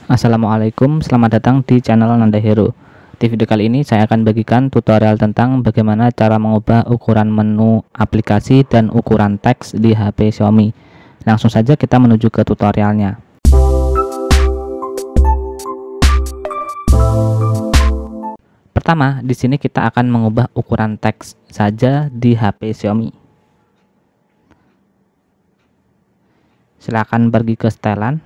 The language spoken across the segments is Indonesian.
Assalamualaikum, selamat datang di channel Nanda Hero. Di video kali ini saya akan bagikan tutorial tentang bagaimana cara mengubah ukuran menu aplikasi dan ukuran teks di HP Xiaomi. Langsung saja kita menuju ke tutorialnya. Pertama, di sini kita akan mengubah ukuran teks saja di HP Xiaomi. Silakan pergi ke setelan.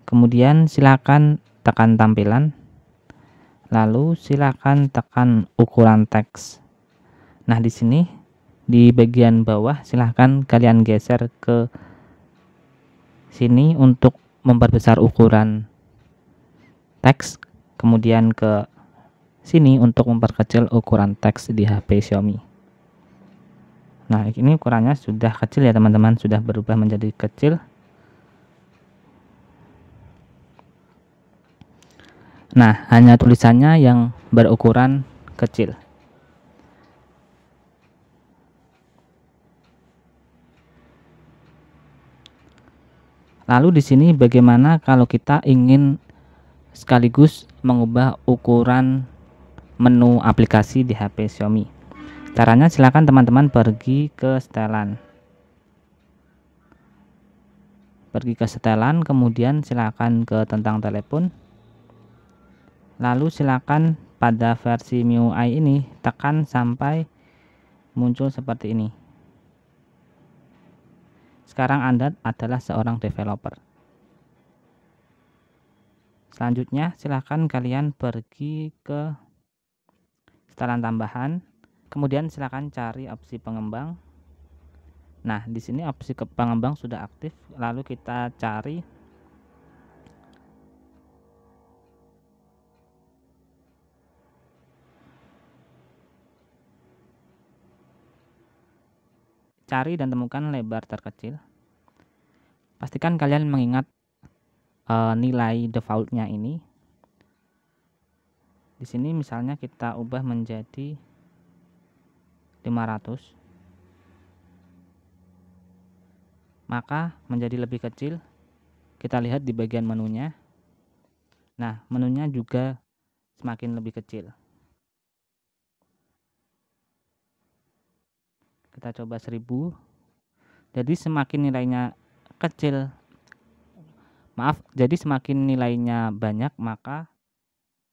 Kemudian silakan tekan tampilan, lalu silakan tekan ukuran teks. Nah, di sini di bagian bawah silakan kalian geser ke sini untuk memperbesar ukuran teks, kemudian ke sini untuk memperkecil ukuran teks di HP Xiaomi. Nah, ini ukurannya sudah kecil ya teman-teman, sudah berubah menjadi kecil. Nah, hanya tulisannya yang berukuran kecil. Lalu di sini bagaimana kalau kita ingin sekaligus mengubah ukuran menu aplikasi di HP Xiaomi? Caranya silakan teman-teman pergi ke setelan. Pergi ke setelan, kemudian silakan ke tentang telepon. Lalu silakan pada versi MIUI ini tekan sampai muncul seperti ini. Sekarang Anda adalah seorang developer. Selanjutnya silakan kalian pergi ke setelan tambahan, kemudian silakan cari opsi pengembang. Nah, di sini opsi pengembang sudah aktif, lalu kita cari dan temukan lebar terkecil. Pastikan kalian mengingat nilai defaultnya ini. Di sini misalnya kita ubah menjadi 500, maka menjadi lebih kecil. Kita lihat di bagian menunya. Nah, menunya juga semakin lebih kecil. Kita coba 1000. Jadi semakin nilainya kecil, jadi semakin nilainya banyak, maka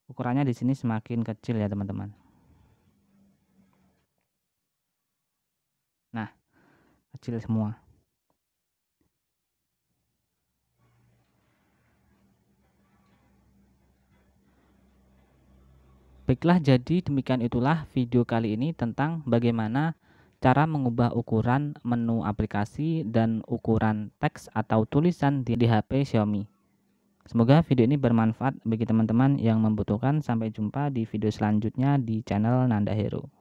ukurannya di sini semakin kecil ya teman-teman. Nah, kecil semua. Baiklah, jadi demikian itulah video kali ini tentang bagaimana cara mengubah ukuran menu aplikasi dan ukuran teks atau tulisan di HP Xiaomi. Semoga video ini bermanfaat bagi teman-teman yang membutuhkan. Sampai jumpa di video selanjutnya di channel Nanda Hero.